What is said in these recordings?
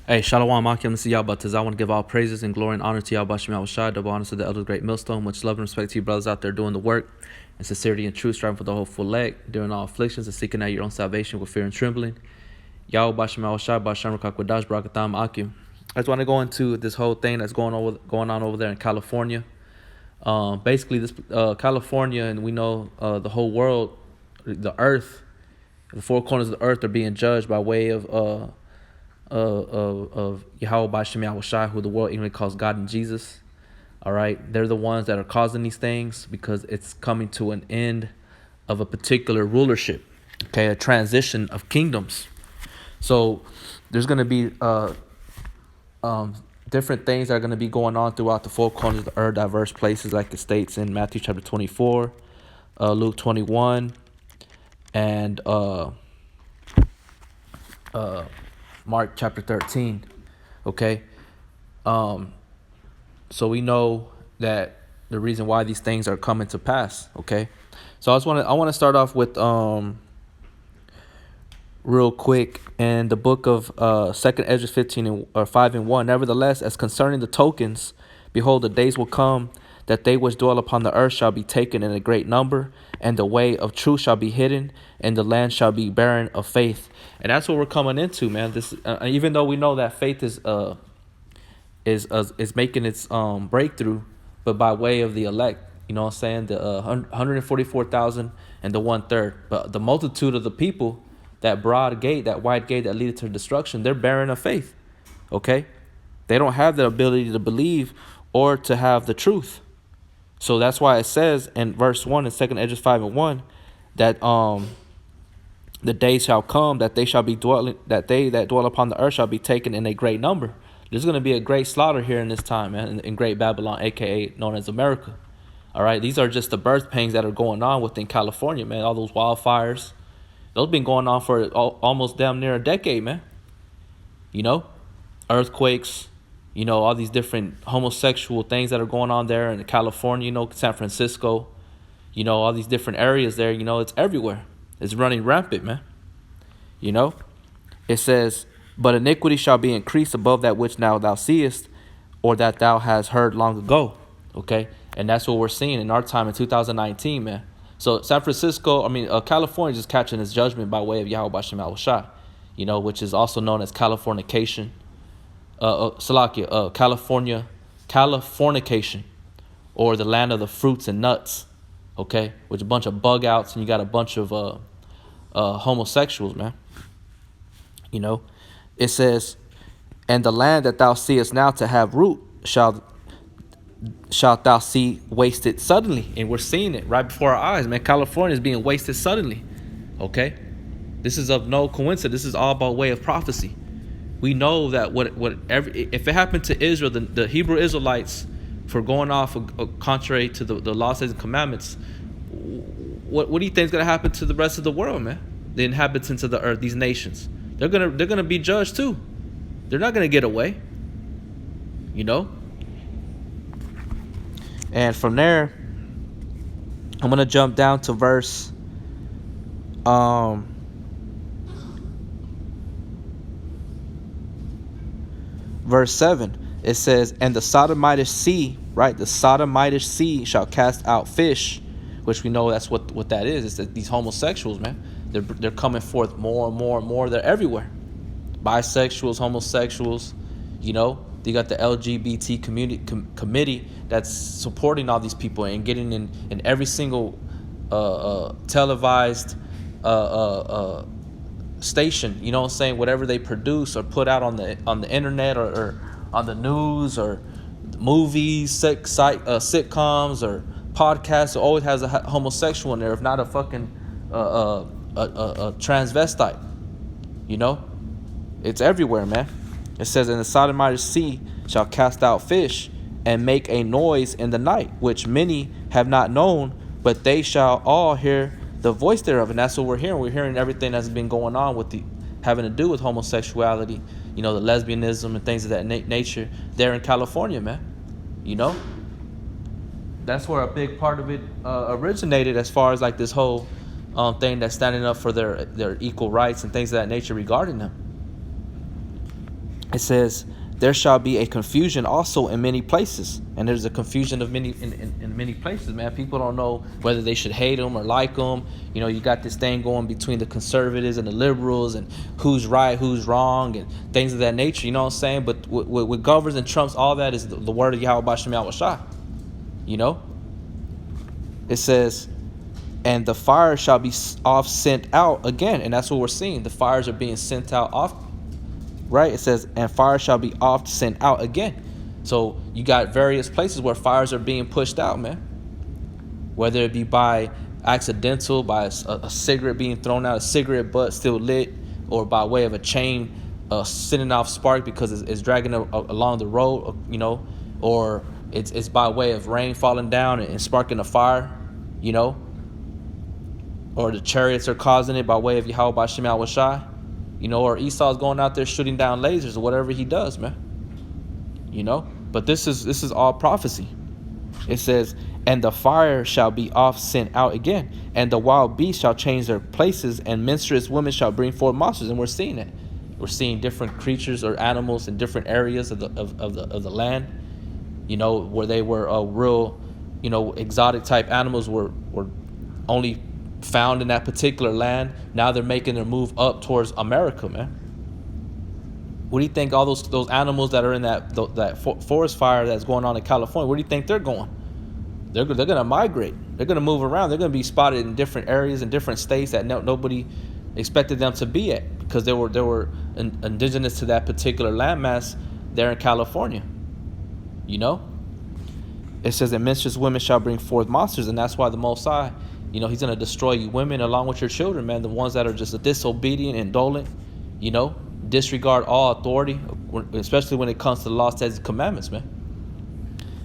Hey, Shalom, Akim, Yahbah. I want to give all praises and glory and honor to Yahbah Shem Shai, double honor to the elders, great millstone. Much love and respect to you brothers out there doing the work and sincerity and truth, striving for the whole full leg, during all afflictions and seeking out your own salvation with fear and trembling. Yahweh Shem Shai, Bashem Rakakwadash, Barakatam Akim. I just want to go into this whole thing that's going on over there in California. Basically, this California, and we know the whole world, the earth, the four corners of the earth are being judged by way of Yahweh Bashem Yahushai, who the world even calls God and Jesus. All right, they're the ones that are causing these things because it's coming to an end of a particular rulership. Okay, a transition of kingdoms. So there's going to be different things that are going to be going on throughout the four corners of the earth, diverse places, like it states in Matthew chapter 24, Luke 21, and Mark chapter 13. Okay. So we know that the reason why these things are coming to pass. Okay. So I want to start off with real quick in the book of 2nd Ezra 5:1. Nevertheless, as concerning the tokens, behold, the days will come that they which dwell upon the earth shall be taken in a great number, and the way of truth shall be hidden, and the land shall be barren of faith. And that's what we're coming into, man. This, even though we know that faith is making its breakthrough, but by way of the elect. You know what I'm saying? The 144,000 and the 1/3. But the multitude of the people, that broad gate, that wide gate that leads to destruction, they're barren of faith. Okay? They don't have the ability to believe or to have the truth. So that's why it says in verse 1 in 2nd Ezra 5:1 that the day shall come that they shall be dwelling, that they that dwell upon the earth shall be taken in a great number. There's going to be a great slaughter here in this time, man, in Great Babylon, aka known as America. All right, these are just the birth pangs that are going on within California, man. All those wildfires, those been going on for almost damn near a decade, man. You know, earthquakes, you know, all these different homosexual things that are going on there in California, you know, San Francisco, you know, all these different areas there, you know, it's everywhere. It's running rampant, man. You know, it says, but iniquity shall be increased above that which now thou seest, or that thou hast heard long ago. Okay, and that's what we're seeing in our time in 2019, man. So San Francisco, California is just catching its judgment by way of Yahweh Bashem Yahushai, you know, which is also known as Cali-fornication. Cali-fornication, or the land of the fruits and nuts. Okay, with a bunch of bug outs, and you got a bunch of homosexuals, man. You know, it says, and the land that thou seest now to have root shalt thou see wasted suddenly. And we're seeing it right before our eyes, man. California is being wasted suddenly. Okay, this is of no coincidence. This is all by way of prophecy. We know that if it happened to Israel, the Hebrew Israelites, for going off contrary to the laws and commandments, what do you think is going to happen to the rest of the world, man? The inhabitants of the earth, these nations, they're gonna be judged too. They're not gonna get away, you know. And from there, I'm gonna jump down to verse verse 7. It says, and the Sodomitish sea, right? The Sodomitish sea shall cast out fish, which we know that's what that is. It's that these homosexuals, man, they're coming forth more and more and more. They're everywhere. Bisexuals, homosexuals, you know. You got the LGBT committee that's supporting all these people and getting in every single televised station, you know what I'm saying, whatever they produce or put out on the internet or on the news or movies, sitcoms or podcasts, it always has a homosexual in there, if not a fucking a transvestite. You know, it's everywhere, man. It says, and the Sodomite sea shall cast out fish and make a noise in the night, which many have not known, but they shall all hear the voice thereof. And that's what we're hearing. We're hearing everything that's been going on with having to do with homosexuality, you know, the lesbianism and things of that nature there in California, man. You know, that's where a big part of it originated, as far as like this whole thing that's standing up for their equal rights and things of that nature regarding them. It says, there shall be a confusion also in many places. And there's a confusion of many in many places, man. People don't know whether they should hate them or like them. You know, you got this thing going between the conservatives and the liberals, and who's right, who's wrong, and things of that nature. You know what I'm saying? But what governs and trumps all that is the word of Yahweh Bashem Yahweh Shai. You know? It says, and the fire shall be off sent out again. And that's what we're seeing. The fires are being sent out off. Right? It says, and fire shall be oft sent out again. So you got various places where fires are being pushed out, man. Whether it be by accidental, by a cigarette being thrown out, a cigarette butt still lit, or by way of a chain sending off spark because it's dragging along the road, you know, or it's by way of rain falling down and sparking a fire, you know, or the chariots are causing it by way of Yahweh Bashem Yahweh Shai. You know, or Esau's going out there shooting down lasers or whatever he does, man. You know, but this is all prophecy. It says, and the fire shall be oft sent out again, and the wild beasts shall change their places, and menstruous women shall bring forth monsters. And we're seeing it. We're seeing different creatures or animals in different areas of the land. You know, where they were real, you know, exotic type animals were only found in that particular land. Now they're making their move up towards America, man. What do you think all those animals that are in that forest fire that's going on in California, where do you think they're going? They're going to migrate. They're going to move around. They're going to be spotted in different areas in different states that nobody expected them to be at, because they were indigenous to that particular landmass there in California. You know, it says that menstruous women shall bring forth monsters, and that's why the Most High, you know, he's going to destroy you women along with your children, man. The ones that are just disobedient, indolent, you know, disregard all authority, especially when it comes to the law, statutes, and commandments, man.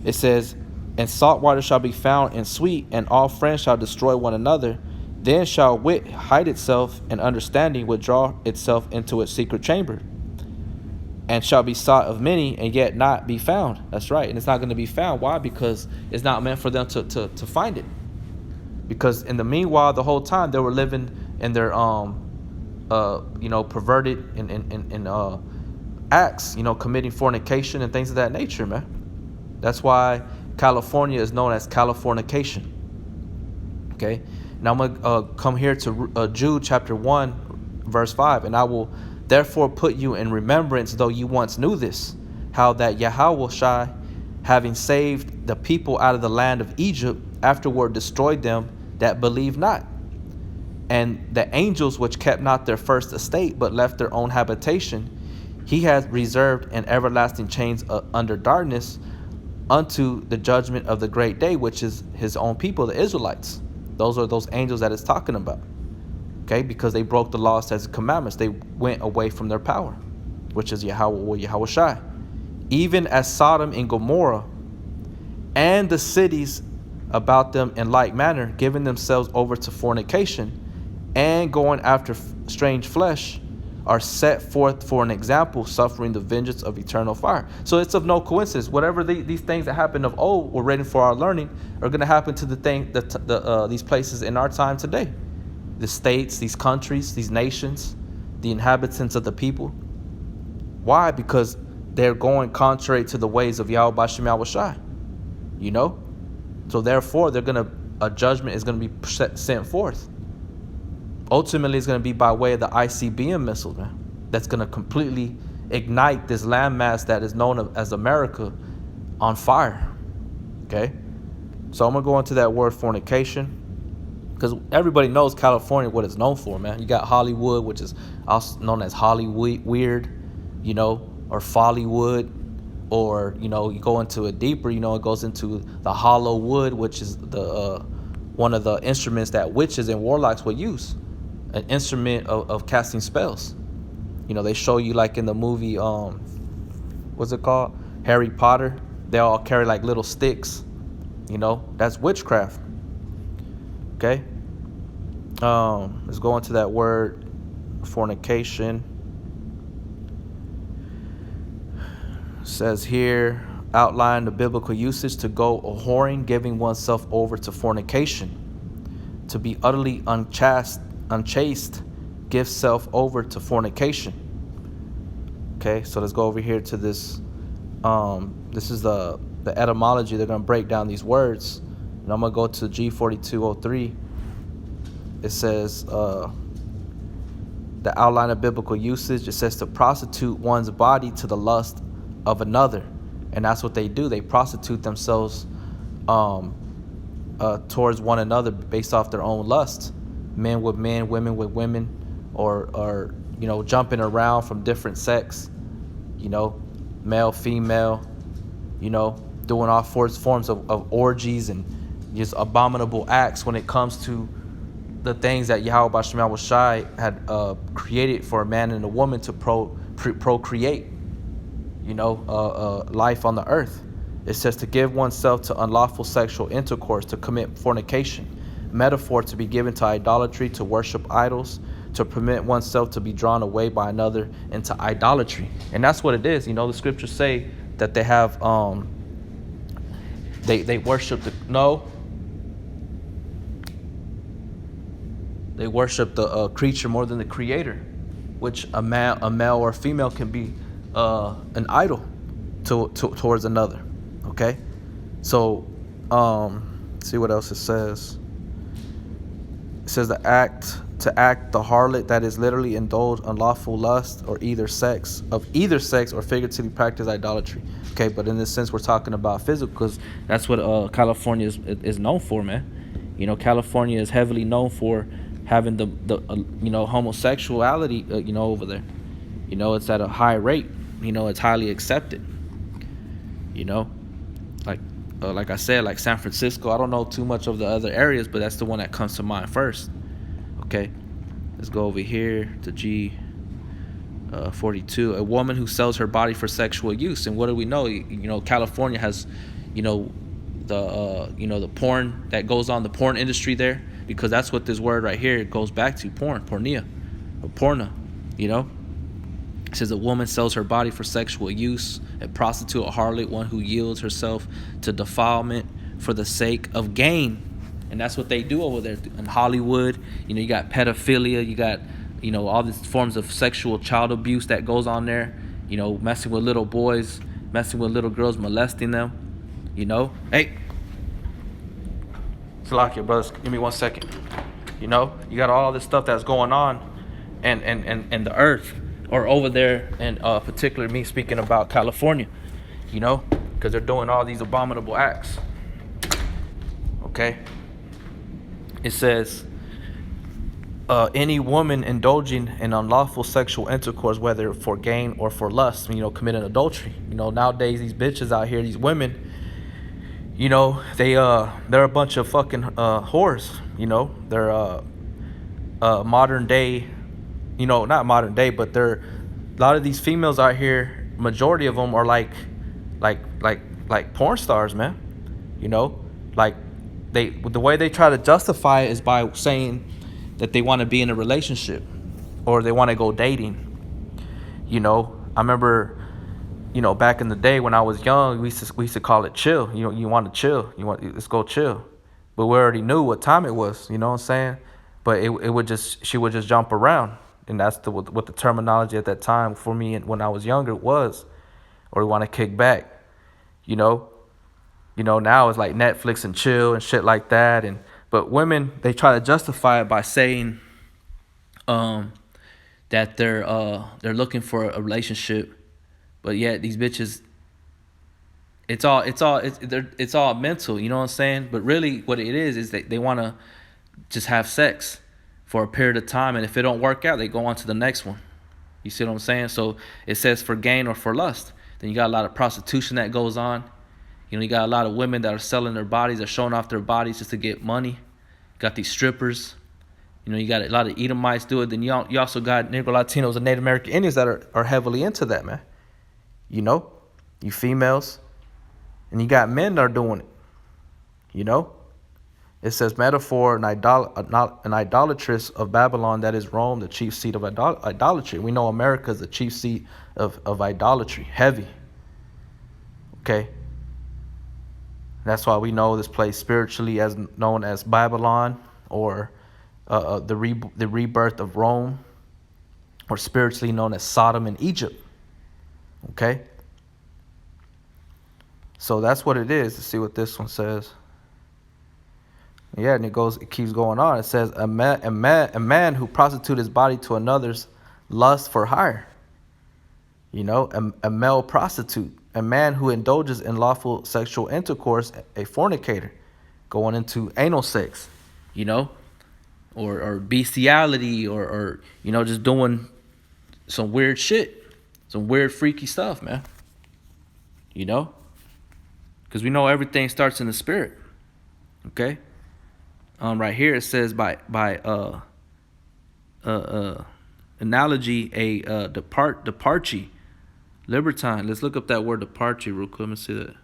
It says, and salt water shall be found and sweet, and all friends shall destroy one another. Then shall wit hide itself, and understanding withdraw itself into its secret chamber, and shall be sought of many, and yet not be found. That's right. And it's not going to be found. Why? Because it's not meant for them to find it. Because in the meanwhile, the whole time they were living in their you know, perverted in acts, you know, committing fornication and things of that nature, man. That's why California is known as Cali-fornication. Okay. Now I'm gonna come here to Jude chapter 1 verse 5, and I will therefore put you in remembrance, though you once knew this, how that Yahweh Shai, having saved the people out of the land of Egypt, afterward destroyed them that believe not. And the angels which kept not their first estate, but left their own habitation, he hath reserved in everlasting chains under darkness, unto the judgment of the great day, which is his own people, the Israelites. Those are those angels that it's talking about. Okay, because they broke the laws, statutes, and commandments. They went away from their power, which is Yahweh Shai. Even as Sodom and Gomorrah and the cities about them in like manner, giving themselves over to fornication and going after strange flesh, are set forth for an example, suffering the vengeance of eternal fire. So it's of no coincidence. Whatever these things that happened of old were written for our learning are going to happen to these places in our time today. The states, these countries, these nations, the inhabitants of the people. Why? Because they're going contrary to the ways of Yahweh Bashem Yahweh Shai. You know? So therefore, a judgment is going to be sent forth. Ultimately, it's going to be by way of the ICBM missiles, man. That's going to completely ignite this landmass that is known as America on fire. Okay? So I'm going to go into that word fornication, because everybody knows California, what it's known for, man. You got Hollywood, which is also known as Hollyweird, you know, or Follywood, or, you know, you go into it deeper, you know, it goes into the hollow wood, which is the one of the instruments that witches and warlocks would use, an instrument of casting spells. You know, they show you like in the movie, what's it called? Harry Potter. They all carry like little sticks. You know, that's witchcraft. Okay. Let's go into that word fornication. It says here, outline the biblical usage to go a-whoring, giving oneself over to fornication. To be utterly unchaste, give self over to fornication. Okay, so let's go over here to this. This is the etymology. They're gonna break down these words, and I'm gonna go to G4203. It says the outline of biblical usage. It says to prostitute one's body to the lust of another, and that's what they do. They prostitute themselves towards one another based off their own lust. Men with men, women with women, or jumping around from different sex. Male, female. Doing all forms of orgies and just abominable acts when it comes to the things that Yahweh Basham Shai had created for a man and a woman to procreate, life on the earth. It says to give oneself to unlawful sexual intercourse, to commit fornication, metaphor to be given to idolatry, to worship idols, to permit oneself to be drawn away by another into idolatry. And that's what it is. The scriptures say that they have they worship they worship the creature more than the creator, which a male or a female can be an idol towards another. Okay, so see what else it says. It says to act the harlot, that is literally indulge unlawful lust or either sex or figuratively practice idolatry. Okay, but in this sense we're talking about physical, because that's what California is known for, man. California is heavily known for having the homosexuality over there. It's at a high rate. It's highly accepted. Like I said, like San Francisco. I don't know too much of the other areas, but that's the one that comes to mind first. Okay, let's go over here to G42. A woman who sells her body for sexual use. And what do we know? California has, the porn that goes on, the porn industry there, because that's what this word right here goes back to, pornea, or porna. It says a woman sells her body for sexual use, a prostitute, a harlot, one who yields herself to defilement for the sake of gain. And that's what they do over there in Hollywood. You got pedophilia, you got, all these forms of sexual child abuse that goes on there, messing with little boys, messing with little girls, molesting them, Hey, Salakia, brothers, give me 1 second. You got all this stuff that's going on and the earth, or over there, and particularly me speaking about California, because they're doing all these abominable acts. Okay. It says, any woman indulging in unlawful sexual intercourse, whether for gain or for lust, committing adultery. Nowadays these bitches out here, these women, they're a bunch of fucking whores. They're modern day, not modern day, but they're a lot of these females out here. Majority of them are like porn stars, man. The way they try to justify it is by saying that they want to be in a relationship or they want to go dating. I remember, back in the day when I was young, we used to call it chill. You want to chill. Let's go chill. But we already knew what time it was. You know what I'm saying? But she would just jump around, and that's what the terminology at that time for me when I was younger was, or we want to kick back. Now it's like Netflix and chill and shit like that. But women, they try to justify it by saying that they're looking for a relationship, but yet these bitches, it's all mental, you know what I'm saying? But really what it is that they want to just have sex for a period of time, and if it don't work out, they go on to the next one. You see what I'm saying? So it says for gain or for lust. Then you got a lot of prostitution that goes on. You got a lot of women that are selling their bodies, they're showing off their bodies just to get money. You got these strippers. You got a lot of Edomites do it. Then you also got Negro Latinos and Native American Indians that are heavily into that, man. You females. And you got men that are doing it. It says metaphor, an idolatress of Babylon, that is Rome, the chief seat of idolatry. We know America is the chief seat of idolatry, heavy. Okay. That's why we know this place spiritually as known as Babylon, or the rebirth of Rome, or spiritually known as Sodom and Egypt. Okay? So that's what it is. Let's see what this one says. Yeah, and it keeps going on. It says a man who prostitutes his body to another's lust for hire. A male prostitute, a man who indulges in lawful sexual intercourse, a fornicator, going into anal sex, or bestiality, or just doing some weird shit, some weird freaky stuff, man. Because we know everything starts in the spirit. Okay. Right here it says by analogy, departure, libertine. Let's look up that word departure real quick. Let me see that.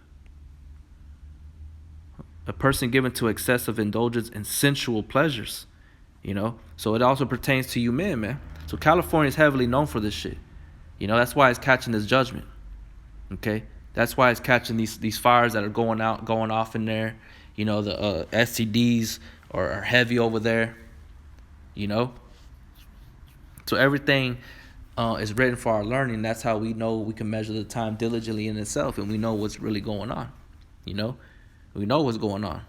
A person given to excessive indulgence in sensual pleasures. So it also pertains to you men, man. So California is heavily known for this shit. That's why it's catching this judgment. Okay, that's why it's catching these fires that are going off in there. The STDs are heavy over there. So everything is written for our learning. That's how we know we can measure the time diligently in itself, and we know what's really going on. We know what's going on.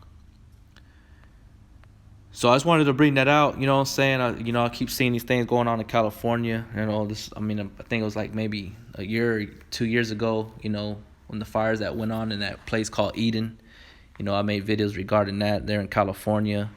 So I just wanted to bring that out. You know what I'm saying? I keep seeing these things going on in California. I think it was like maybe a year, 2 years ago. When the fires that went on in that place called Eden. I made videos regarding that there in California.